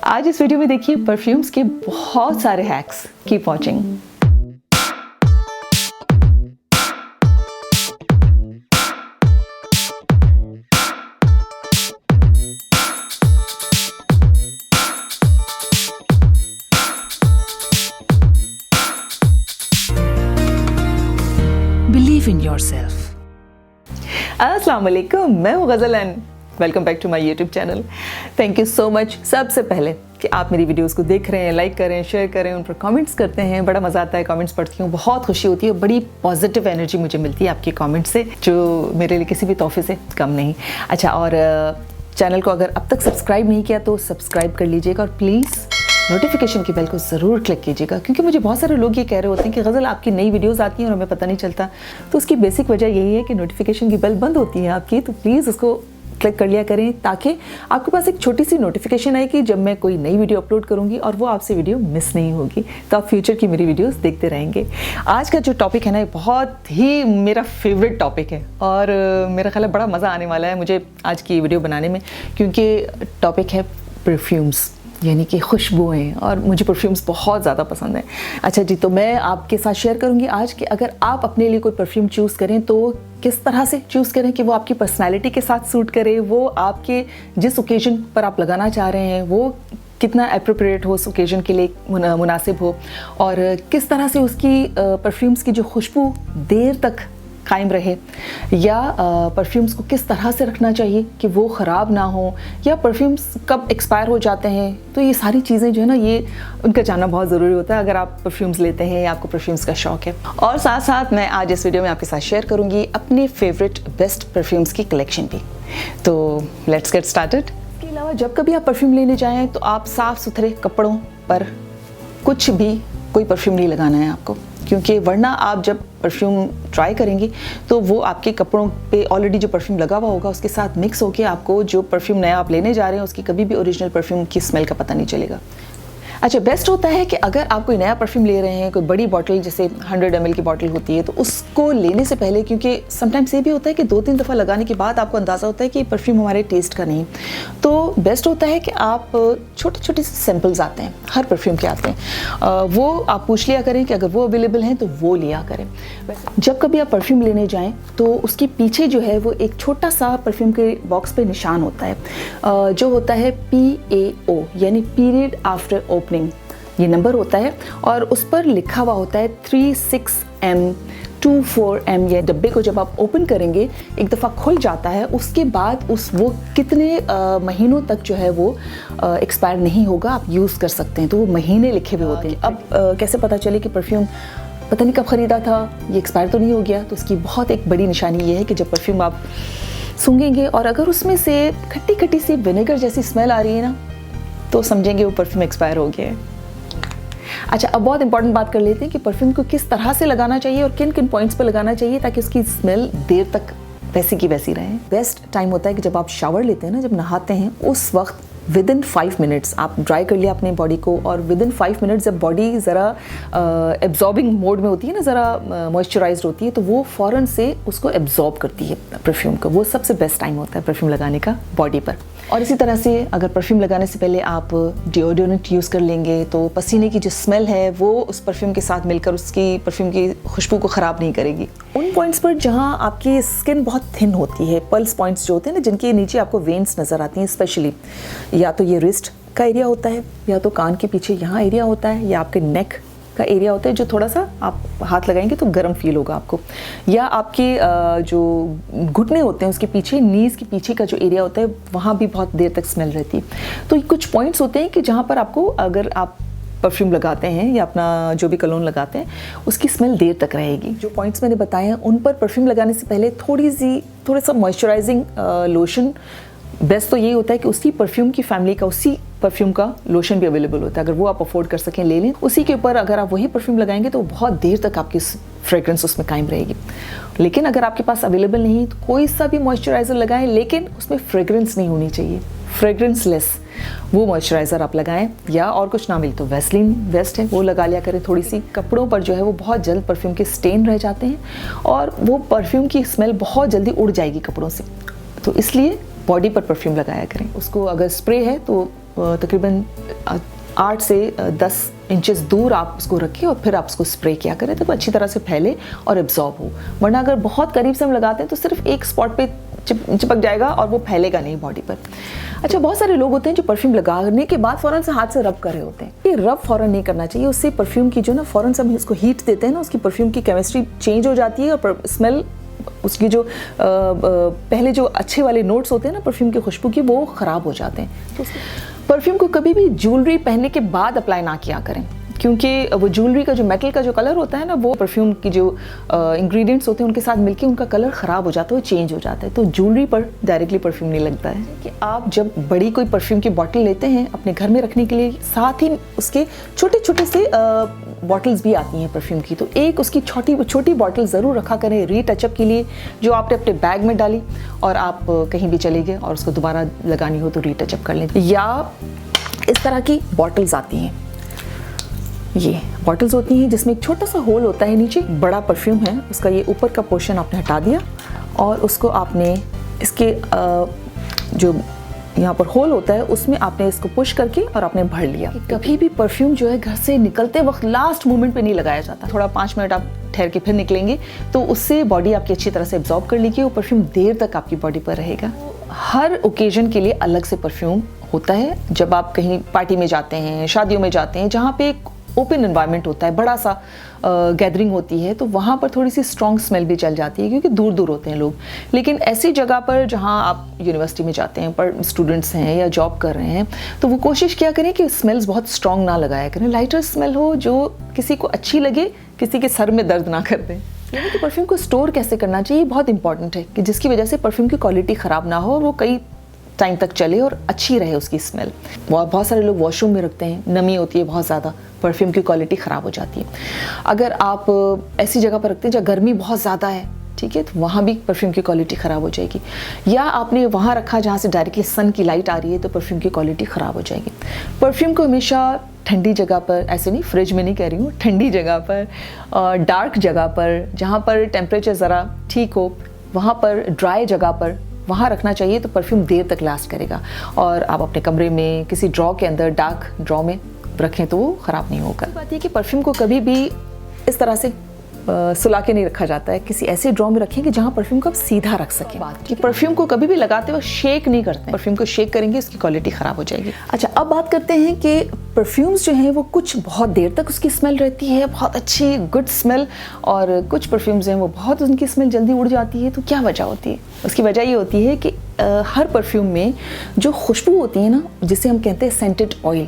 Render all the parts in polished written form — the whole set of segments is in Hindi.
आज इस वीडियो में देखिए परफ्यूम्स के बहुत सारे hacks. Keep watching. Believe in yourself. अस्सलाम वालेकुम, मैं हूँ Ghazal and welcome back to my YouTube channel. Thank you so much सबसे पहले कि आप मेरी वीडियोस को देख रहे हैं, लाइक करें, शेयर करें, उन पर कमेंट्स करते हैं। बड़ा मज़ा आता है, कमेंट्स पढ़ती हूँ, बहुत खुशी होती है, बड़ी पॉजिटिव एनर्जी मुझे मिलती है आपके कमेंट्स से, जो मेरे लिए किसी भी तोहफे से कम नहीं। अच्छा, और चैनल को अगर अब तक सब्सक्राइब नहीं किया तो सब्सक्राइब कर लीजिएगा और प्लीज़ नोटिफिकेशन की बेल को ज़रूर क्लिक कीजिएगा, क्योंकि मुझे बहुत सारे लोग ये कह रहे होते हैं कि गज़ल आपकी नई वीडियोस आती हैं और हमें पता नहीं चलता। तो उसकी बेसिक वजह यही है कि नोटिफिकेशन की बेल बंद होती है आपकी, तो प्लीज़ उसको क्लिक कर लिया करें ताकि आपके पास एक छोटी सी नोटिफिकेशन आएगी जब मैं कोई नई वीडियो अपलोड करूंगी और वो आपसे वीडियो मिस नहीं होगी, तो आप फ्यूचर की मेरी वीडियोस देखते रहेंगे। आज का जो टॉपिक है ना, ये बहुत ही मेरा फेवरेट टॉपिक है और मेरा ख्याल है बड़ा मज़ा आने वाला है मुझे आज की वीडियो बनाने में, क्योंकि टॉपिक है परफ्यूम्स, यानी कि खुशबुएँ, और मुझे परफ्यूम्स बहुत ज़्यादा पसंद है। अच्छा जी, तो मैं आपके साथ शेयर करूँगी आज कि अगर आप अपने लिए कोई परफ्यूम चूज़ करें तो किस तरह से चूज़ करें कि वो आपकी पर्सनैलिटी के साथ सूट करे, वो आपके जिस ओकेजन पर आप लगाना चाह रहे हैं वो कितना अप्रोप्रिएट हो, उस ओकेजन के लिए मुनासिब हो, और किस तरह से उसकी परफ्यूम्स की जो खुशबू देर तक कायम रहे, या परफ्यूम्स को किस तरह से रखना चाहिए कि वो ख़राब ना हो, या परफ्यूम्स कब एक्सपायर हो जाते हैं। तो ये सारी चीज़ें जो है ना, ये उनका जानना बहुत ज़रूरी होता है अगर आप परफ्यूम्स लेते हैं या आपको परफ्यूम्स का शौक़ है। और साथ साथ मैं आज इस वीडियो में आपके साथ शेयर करूँगी अपने फेवरेट बेस्ट परफ्यूम्स की कलेक्शन भी। तो लेट्स गेट स्टार्टेड। इसके अलावा जब कभी आप परफ्यूम लेने जाएँ तो आप साफ़ सुथरे कपड़ों पर कुछ भी कोई परफ्यूम नहीं लगाना है आपको, क्योंकि वरना आप जब परफ्यूम ट्राई करेंगे तो वो आपके कपड़ों पे ऑलरेडी जो परफ्यूम लगा हुआ होगा उसके साथ मिक्स होकर आपको जो परफ्यूम नया आप लेने जा रहे हैं उसकी कभी भी ओरिजिनल परफ्यूम की स्मेल का पता नहीं चलेगा। अच्छा, बेस्ट होता है कि अगर आप कोई नया परफ्यूम ले रहे हैं, कोई बड़ी बॉटल जैसे 100 ml की बॉटल होती है, तो उसको लेने से पहले, क्योंकि समटाइम्स ये भी होता है कि 2-3 दफ़ा लगाने के बाद आपको अंदाज़ा होता है कि परफ्यूम हमारे टेस्ट का नहीं, तो बेस्ट होता है कि आप छोटे छोटे से सैम्पल्स आते हैं, हर परफ्यूम के आते हैं, वो आप पूछ लिया करें कि अगर वो अवेलेबल हैं तो वो लिया करें। जब कभी आप परफ्यूम लेने जाएँ तो उसके पीछे जो है वो एक छोटा सा परफ्यूम के बॉक्स पर निशान होता है, जो होता है PAO, यानी पीरियड आफ्टर ओपनिंग, ये नंबर होता है, और उस पर लिखा हुआ होता है 36M 24M। ये डब्बे को जब आप ओपन करेंगे, एक दफ़ा खुल जाता है, उसके बाद वो कितने महीनों तक जो है वो एक्सपायर नहीं होगा, आप यूज़ कर सकते हैं। तो वो महीने लिखे हुए होते हैं। अब कैसे पता चले कि परफ्यूम पता नहीं कब ख़रीदा था, ये एक्सपायर तो नहीं हो गया? तो उसकी बहुत एक बड़ी निशानी ये है कि जब परफ्यूम आप सूंघेंगे और अगर उसमें से खट्टी खट्टी सी विनेगर जैसी स्मेल आ रही है ना, तो समझेंगे वो परफ्यूम एक्सपायर हो गया है। अच्छा, अब बहुत इंपॉर्टेंट बात कर लेते हैं कि परफ्यूम को किस तरह से लगाना चाहिए और किन किन पॉइंट्स पर लगाना चाहिए ताकि उसकी स्मेल देर तक वैसी की वैसी रहे। बेस्ट टाइम होता है कि जब आप शावर लेते हैं ना, जब नहाते हैं, उस वक्त विदिन 5 मिनट्स आप ड्राई कर लिया अपने बॉडी को, और विदिन 5 मिनट्स जब बॉडी ज़रा एब्जॉर्बिंग मोड में होती है ना, ज़रा मॉइस्चराइज्ड होती है, तो वो फ़ौरन से उसको एब्जॉर्ब करती है परफ्यूम को। वो सबसे बेस्ट टाइम होता है परफ्यूम लगाने का बॉडी पर। और इसी तरह से अगर परफ्यूम लगाने से पहले आप डिओडोरेंट यूज़ कर लेंगे तो पसीने की जो स्मेल है वो उस परफ्यूम के साथ मिलकर उसकी परफ्यूम की खुशबू को ख़राब नहीं करेगी। उन पॉइंट्स पर जहाँ आपकी स्किन बहुत थिन होती है, पल्स पॉइंट्स जो होते हैं ना, जिनके नीचे आपको वेन्स नज़र आती हैं, स्पेशली या तो ये रिस्ट का एरिया होता है, या तो कान के पीछे यहाँ एरिया होता है, या आपके नेक का एरिया होता है, जो थोड़ा सा आप हाथ लगाएंगे तो गर्म फील होगा आपको, या आपके जो घुटने होते हैं उसके पीछे, नीज़ के पीछे का जो एरिया होता है, वहाँ भी बहुत देर तक स्मेल रहती है। तो कुछ पॉइंट्स होते हैं कि जहाँ पर आपको, अगर आप परफ्यूम लगाते हैं या अपना जो भी कलोन लगाते हैं, उसकी स्मेल देर तक रहेगी। जो पॉइंट्स मैंने बताए हैं उन पर परफ्यूम लगाने से पहले थोड़ा सा मॉइस्चराइजिंग लोशन, बेस्ट तो यही होता है कि उसी परफ्यूम की फैमिली का, उसी परफ्यूम का लोशन भी अवेलेबल होता है, अगर वो आप अफोर्ड कर सकें ले लें। उसी के ऊपर अगर आप वही परफ्यूम लगाएंगे तो बहुत देर तक आपकी फ्रेग्रेंस उसमें कायम रहेगी। लेकिन अगर आपके पास अवेलेबल नहीं तो कोई सा भी मॉइस्चराइज़र लगाएं, लेकिन उसमें फ्रेग्रेंस नहीं होनी चाहिए, फ्रेग्रेंस लेस वो मॉइस्चराइज़र आप लगाएं, या और कुछ ना मिले तो वैसलीन बेस्ट है, वो लगा लिया करें थोड़ी सी। कपड़ों पर जो है वो बहुत जल्द परफ्यूम के स्टेन रह जाते हैं और वो परफ्यूम की स्मेल बहुत जल्दी उड़ जाएगी कपड़ों से, तो इसलिए बॉडी पर परफ्यूम लगाया करें। उसको अगर स्प्रे है तो तकरीबन 8 से 10 इंचेस दूर आप उसको रखें और फिर आप उसको स्प्रे किया करें तो अच्छी तरह से फैले और एब्जॉर्ब हो। वरना अगर बहुत करीब से हम लगाते हैं तो सिर्फ एक स्पॉट पे चिपक जाएगा और वो फैलेगा नहीं बॉडी पर। अच्छा, बहुत सारे लोग होते हैं जो परफ्यूम लगाने के बाद फ़ौरन से हाथ से रब कर रहे होते हैं। ये रब फ़ौरन नहीं करना चाहिए, उससे परफ्यूम की जो ना फ़ौरन से हम इसको हीट देते हैं ना, उसकी परफ्यूम की केमिस्ट्री चेंज हो जाती है और स्मेल उसकी जो पहले जो अच्छे वाले नोट्स होते हैं ना परफ्यूम की खुशबू की, वो ख़राब हो जाते हैं। तो परफ्यूम को कभी भी ज्वेलरी पहनने के बाद अप्लाई ना किया करें, क्योंकि वो ज्वेलरी का जो मेटल का जो कलर होता है ना, वो परफ्यूम की जो इंग्रेडिएंट्स होते हैं उनके साथ मिलके उनका कलर ख़राब हो जाता है, चेंज हो जाता है। तो ज्वेलरी पर डायरेक्टली परफ्यूम नहीं लगता है। कि आप जब बड़ी कोई परफ्यूम की बॉटल लेते हैं अपने घर में रखने के लिए, साथ ही उसके छोटे छोटे से बॉटल्स भी आती हैं परफ्यूम की, तो एक उसकी छोटी बॉटल ज़रूर रखा करें रीटचअप के लिए, जो आपने अपने बैग में डाली और आप कहीं भी चले गए और उसको दोबारा लगानी हो तो रीटचअप कर लें। या इस तरह की बॉटल्स आती हैं, ये बॉटल्स होती हैं जिसमें एक छोटा सा होल होता है, नीचे बड़ा परफ्यूम है, उसका ये ऊपर का पोर्शन आपने हटा दिया और उसको आपने इसके जो यहाँ पर होल होता है उसमें आपने इसको पुश करके और आपने भर लिया। कभी भी परफ्यूम जो है घर से निकलते वक्त लास्ट मोमेंट पे नहीं लगाया जाता। थोड़ा 5 मिनट आप ठहर के फिर निकलेंगे तो उससे बॉडी आपकी अच्छी तरह से एब्जॉर्ब कर लेगी, वो परफ्यूम देर तक आपकी बॉडी पर रहेगा। हर ओकेजन के लिए अलग से परफ्यूम होता है। जब आप कहीं पार्टी में जाते हैं, शादियों में जाते हैं, जहाँ पे ओपन एनवायरनमेंट होता है, बड़ा सा गैदरिंग होती है, तो वहाँ पर थोड़ी सी स्ट्रॉन्ग स्मेल भी चल जाती है क्योंकि दूर दूर होते हैं लोग। लेकिन ऐसी जगह पर जहाँ आप यूनिवर्सिटी में जाते हैं, पर स्टूडेंट्स हैं या जॉब कर रहे हैं, तो वो कोशिश किया करें कि स्मेल्स बहुत स्ट्रॉन्ग ना लगाया करें। लाइटर स्मेल हो जो किसी को अच्छी लगे, किसी के सर में दर्द ना कर दे। यानी कि परफ्यूम को स्टोर कैसे करना चाहिए बहुत इंपॉर्टेंट है, कि जिसकी वजह से परफ्यूम की क्वालिटी ख़राब ना हो और वो कई टाइम तक चले और अच्छी रहे उसकी स्मेल। बहुत सारे लोग वॉशरूम में रखते हैं, नमी होती है बहुत ज़्यादा, परफ्यूम की क्वालिटी ख़राब हो जाती है। अगर आप ऐसी जगह पर रखते हैं जहाँ गर्मी बहुत ज़्यादा है, ठीक है, तो वहाँ भी परफ्यूम की क्वालिटी ख़राब हो जाएगी। या आपने वहाँ रखा जहाँ से डायरेक्टली सन की लाइट आ रही है, तो परफ्यूम की क्वालिटी ख़राब हो जाएगी। परफ्यूम को हमेशा ठंडी जगह पर, ऐसे नहीं फ्रिज में नहीं कह रही हूँ, ठंडी जगह पर, डार्क जगह पर, जहाँ पर टेम्परेचर ज़रा ठीक हो, वहाँ पर ड्राई जगह पर वहाँ रखना चाहिए, तो परफ्यूम देर तक लास्ट करेगा। और आप अपने कमरे में किसी ड्रॉ के अंदर, डार्क ड्रॉ में रखें तो वो ख़राब नहीं होगा। बात ये कि परफ्यूम को कभी भी इस तरह से सुला के नहीं रखा जाता है, किसी ऐसे ड्रॉ में रखें कि जहाँ परफ्यूम को आप सीधा रख सकें। कि परफ्यूम को कभी भी लगाते हुए शेक नहीं करते, परफ्यूम को शेक करेंगे उसकी क्वालिटी ख़राब हो जाएगी। अच्छा, अब बात करते हैं कि परफ्यूम्स जो हैं वो कुछ बहुत देर तक उसकी स्मेल रहती है, बहुत अच्छी गुड स्मेल, और कुछ परफ्यूम्स हैं वो बहुत उनकी स्मेल जल्दी उड़ जाती है। तो क्या वजह होती है? उसकी वजह ये होती है कि हर परफ्यूम में जो खुशबू होती है ना, जिसे हम कहते हैं सेंटेड ऑयल,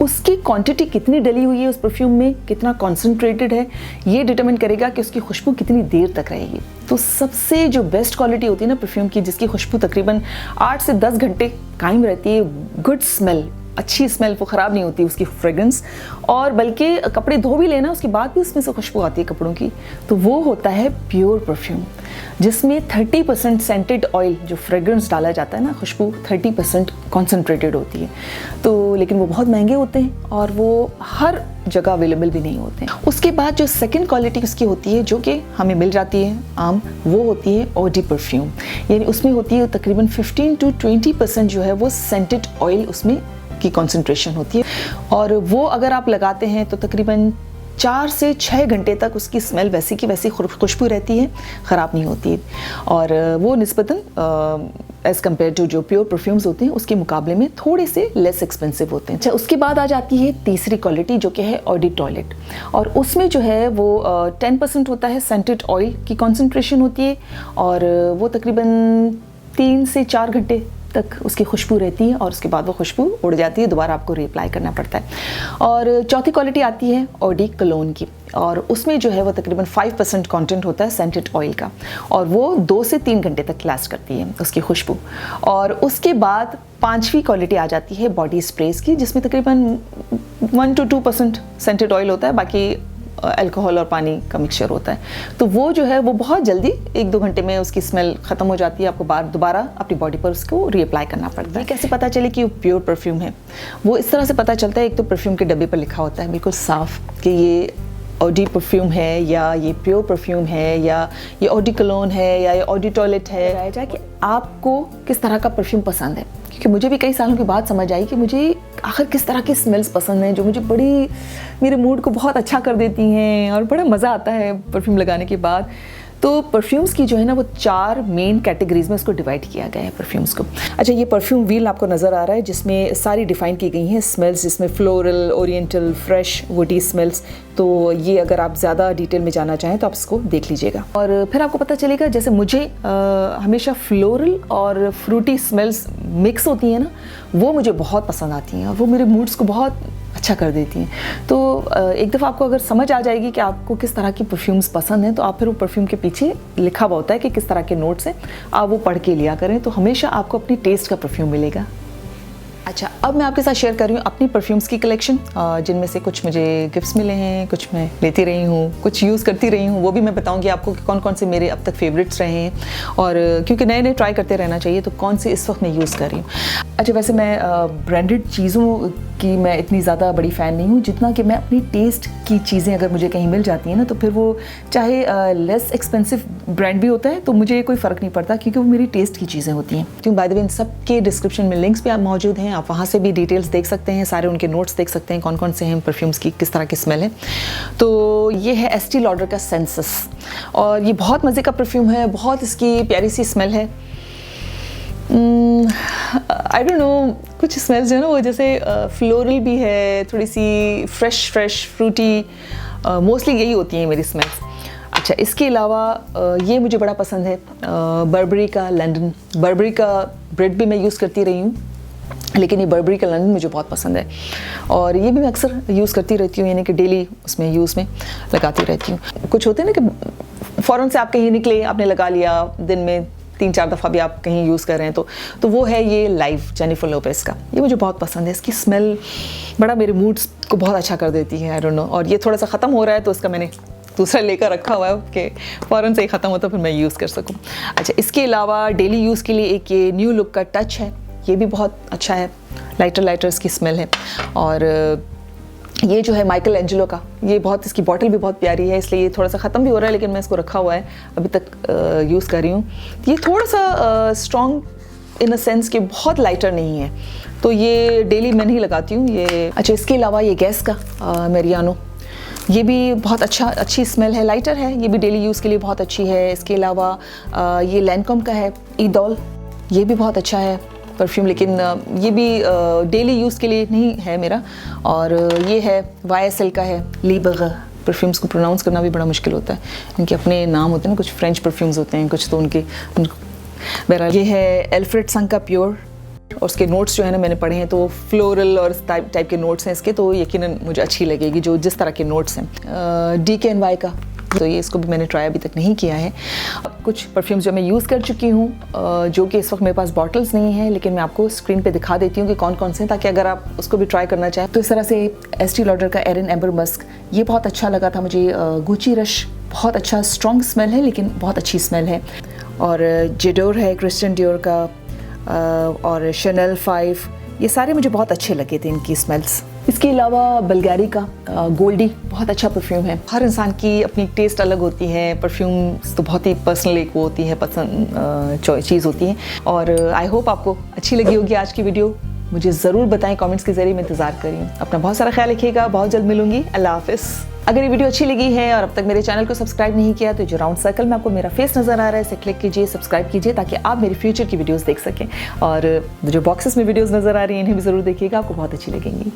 उसकी क्वांटिटी कितनी डली हुई है उस परफ्यूम में, कितना कॉन्सेंट्रेटेड है, ये डिटरमिन करेगा कि उसकी खुशबू कितनी देर तक रहेगी। तो सबसे जो बेस्ट क्वालिटी होती है ना परफ्यूम की, जिसकी खुशबू तकरीबन 8 से 10 घंटे कायम रहती है, गुड स्मेल, अच्छी स्मेल, वो ख़राब नहीं होती उसकी फ्रेग्रेंस, और बल्कि कपड़े धो भी लेना उसके बाद भी उसमें से खुशबू आती है कपड़ों की, तो वो होता है प्योर परफ्यूम, जिसमें 30% सेंटेड ऑयल, जो फ्रेग्रेंस डाला जाता है ना, खुशबू 30% कॉन्सेंट्रेटेड होती है। तो लेकिन वो बहुत महंगे होते हैं और वो हर जगह अवेलेबल भी नहीं होते हैं। उसके बाद जो सेकंड क्वालिटी उसकी होती है, जो कि हमें मिल जाती है आम, वो होती है ऑडी परफ्यूम। यानी उसमें होती है तकरीबन 15 to 20% जो है वो सेंटेड ऑयल उसमें की कॉन्सेंट्रेशन होती है, और वो अगर आप लगाते हैं तो तकरीबन 4 से 6 घंटे तक उसकी स्मेल वैसी की वैसी खुशबू रहती है, ख़राब नहीं होती है। और वो निस्बतन एज़ कम्पेयर टू जो प्योर परफ्यूम्स होते हैं उसके मुकाबले में थोड़े से लेस एक्सपेंसिव होते हैं। अच्छा, उसके बाद आ जाती है तीसरी क्वालिटी, जो कि है ऑडी टॉयलेट, और उसमें जो है वो 10% होता है सेंटेड ऑयल की कॉन्सेंट्रेशन होती है, और वो तकरीबन 3 से 4 घंटे तक उसकी खुशबू रहती है, और उसके बाद वो खुशबू उड़ जाती है, दोबारा आपको रीअप्लाई करना पड़ता है। और चौथी क्वालिटी आती है ऑडी कलोन की, और उसमें जो है वो तकरीबन 5% कंटेंट होता है सेंटेड ऑयल का, और वो 2 से 3 घंटे तक लास्ट करती है उसकी खुशबू। और उसके बाद पांचवी क्वालिटी आ जाती है बॉडी स्प्रेस की, जिसमें तकरीबन 1 to 2% सेंटेड ऑयल होता है, बाकी अल्कोहल और पानी का मिक्सचर होता है। तो वो जो है वो बहुत जल्दी 1-2 घंटे में उसकी स्मेल ख़त्म हो जाती है, आपको दोबारा अपनी बॉडी पर उसको रीअप्लाई करना पड़ता है। कैसे पता चले कि वो प्योर परफ्यूम है? वो इस तरह से पता चलता है, एक तो परफ्यूम के डब्बे पर लिखा होता है बिल्कुल साफ कि ये ऑडी परफ्यूम है या ये प्योर परफ्यूम है या ये ऑडी कलोन है या ये ऑडी टॉयलेट है, जाए कि आपको किस तरह का परफ्यूम पसंद है। क्योंकि मुझे भी कई सालों के बाद समझ आई कि मुझे आखिर किस तरह की स्मेल्स पसंद हैं जो मुझे बड़ी मेरे मूड को बहुत अच्छा कर देती हैं और बड़ा मज़ा आता है परफ्यूम लगाने के बाद। तो परफ्यूम्स की जो है ना वो 4 मेन कैटेगरीज में इसको डिवाइड किया गया है परफ्यूम्स को। अच्छा, ये परफ्यूम व्हील आपको नज़र आ रहा है जिसमें सारी डिफ़ाइन की गई हैं स्मेल्स, जिसमें floral, oriental, fresh, woody smells. तो ये अगर आप ज़्यादा डिटेल में जाना चाहें तो आप इसको देख लीजिएगा और फिर आपको पता चलेगा। जैसे मुझे हमेशा फ्लोरल और फ्रूटी स्मेल्स मिक्स होती हैं ना, वो मुझे बहुत पसंद आती हैं और वो मेरे मूड्स को बहुत अच्छा कर देती हैं। तो एक दफ़ा आपको अगर समझ आ जाएगी कि आपको किस तरह की परफ्यूम्स पसंद हैं, तो आप फिर वो परफ्यूम के पीछे लिखा हुआ होता है कि किस तरह के नोट्स हैं, आप वो पढ़ के लिया करें, तो हमेशा आपको अपनी टेस्ट का परफ्यूम मिलेगा। अच्छा, अब मैं आपके साथ शेयर कर रही हूँ अपनी परफ्यूम्स की कलेक्शन, जिनमें से कुछ मुझे गिफ्ट्स मिले हैं, कुछ मैं लेती रही हूँ, कुछ यूज़ करती रही हूँ। वो भी मैं बताऊँगी आपको कि कौन कौन से मेरे अब तक फेवरेट्स रहे हैं और क्योंकि नए नए ट्राई करते रहना चाहिए, तो कौन से इस वक्त मैं यूज़ कर रही हूँ। अच्छा, वैसे मैं ब्रांडेड चीज़ों की मैं इतनी ज़्यादा बड़ी फ़ैन नहीं हूँ, जितना कि मैं अपनी टेस्ट की चीज़ें अगर मुझे कहीं मिल जाती हैं ना, तो फिर वो चाहे लेस एक्सपेंसिव ब्रांड भी होता है तो मुझे कोई फ़र्क नहीं पड़ता, क्योंकि वो मेरी टेस्ट की चीज़ें होती हैं। क्योंकि बाय द वे इन सब के डिस्क्रिप्शन में लिंक्स भी आप मौजूद हैं, आप वहाँ से भी डिटेल्स देख सकते हैं, सारे उनके नोट्स देख सकते हैं कौन कौन से हैं परफ्यूम्स की, किस तरह की स्मेल है। तो ये है एस्टी लॉडर का सेंसस और ये बहुत मज़े का परफ्यूम है, बहुत इसकी प्यारी सी स्मेल है। आई डोंट नो, कुछ स्मेल्स जो है ना वो जैसे फ्लोरल भी है, थोड़ी सी फ्रेश फ्रूटी, मोस्टली यही होती हैं मेरी स्मेल्स। अच्छा, इसके अलावा ये मुझे बड़ा पसंद है बर्बरी का लंदन। बर्बरी का ब्रेड भी मैं यूज़ करती रही हूँ, लेकिन ये बर्बरी का लंदन मुझे बहुत पसंद है और ये भी मैं अक्सर यूज़ करती रहती हूँ, यानी कि डेली उसमें यूज़ में लगाती रहती हूँ। कुछ होते हैं ना कि फ़ौरन से आप कहीं निकले, आपने लगा लिया, दिन में 3-4 दफ़ा भी आप कहीं यूज़ कर रहे हैं, तो वो है ये लाइव जेनिफर लोपेज़ का। ये मुझे बहुत पसंद है, इसकी स्मेल बड़ा मेरे मूड्स को बहुत अच्छा कर देती है। आई डोंट नो, और ये थोड़ा सा ख़त्म हो रहा है तो इसका मैंने दूसरा लेकर रखा हुआ है कि फ़ौरन से ही ख़त्म होता फिर मैं यूज़ कर सकूँ। अच्छा, इसके अलावा डेली यूज़ के लिए एक ये न्यू लुक का टच है, ये भी बहुत अच्छा है, लाइटर इसकी स्मेल है। और ये जो है माइकल एंजेलो का, ये बहुत, इसकी बॉटल भी बहुत प्यारी है, इसलिए ये थोड़ा सा ख़त्म भी हो रहा है, लेकिन मैं इसको रखा हुआ है, अभी तक यूज़ कर रही हूँ। ये थोड़ा सा स्ट्रॉन्ग इन अ सेंस कि बहुत लाइटर नहीं है, तो ये डेली मैं नहीं लगाती हूँ ये। अच्छा, इसके अलावा ये गैस का मेरियानो, ये भी बहुत अच्छी स्मेल है, लाइटर है, ये भी डेली यूज़ के लिए बहुत अच्छी है। इसके अलावा ये लैंकॉम का है ईडॉल, ये भी बहुत अच्छा है परफ्यूम, लेकिन ये भी डेली यूज़ के लिए नहीं है मेरा। और ये है YSL का है लीबर्ग। परफ्यूम्स को प्रोनाउंस करना भी बड़ा मुश्किल होता है, इनके अपने नाम होते हैं ना, कुछ फ्रेंच परफ्यूम्स होते हैं, कुछ तो उनके बहरहाल। ये है एल्फ्रेड संग का प्योर, और उसके नोट्स जो है ना मैंने पढ़े हैं, तो फ्लोरल और टाइप के नोट्स हैं इसके, तो यकीनन मुझे अच्छी लगेगी जो जिस तरह के नोट्स हैं। DKNY का, तो ये इसको भी मैंने ट्राई अभी तक नहीं किया है। कुछ परफ्यूम्स जो मैं यूज़ कर चुकी हूँ, जो कि इस वक्त मेरे पास बॉटल्स नहीं हैं, लेकिन मैं आपको स्क्रीन पे दिखा देती हूँ कि कौन कौन से हैं, ताकि अगर आप उसको भी ट्राई करना चाहें। तो इस तरह से एस्टी लॉडर का एरिन एम्बर मस्क, ये बहुत अच्छा लगा था मुझे। गुची रश, बहुत अच्छा स्ट्रॉन्ग स्मेल है, लेकिन बहुत अच्छी स्मेल है। और जेडोर है क्रिस्टियन डियोर का, और शनेल 5, ये सारे मुझे बहुत अच्छे लगे थे इनकी स्मेल्स। इसके अलावा बल्गारी का गोल्डी बहुत अच्छा परफ्यूम है। हर इंसान की अपनी टेस्ट अलग होती है, परफ्यूम्स तो बहुत ही पर्सनल एक वो होती है, पसंद चीज़ होती है। और आई होप आपको अच्छी लगी होगी आज की वीडियो। मुझे ज़रूर बताएं कमेंट्स के ज़रिए, मैं इंतज़ार कर रही हूँ। अपना बहुत सारा ख्याल रखिएगा, बहुत जल्द मिलूंगी। अल्लाह हाफ़िज़। अगर ये वीडियो अच्छी लगी है और अब तक मेरे चैनल को सब्सक्राइब नहीं किया, तो जो राउंड सर्कल में आपको मेरा फेस नज़र आ रहा है, इसे क्लिक कीजिए, सब्सक्राइब कीजिए, ताकि आप मेरी फ्यूचर की वीडियोस देख सकें। और जो बॉक्सेस में वीडियोस नज़र आ रही हैं, इन्हें भी ज़रूर देखिएगा, आपको बहुत अच्छी लगेंगी।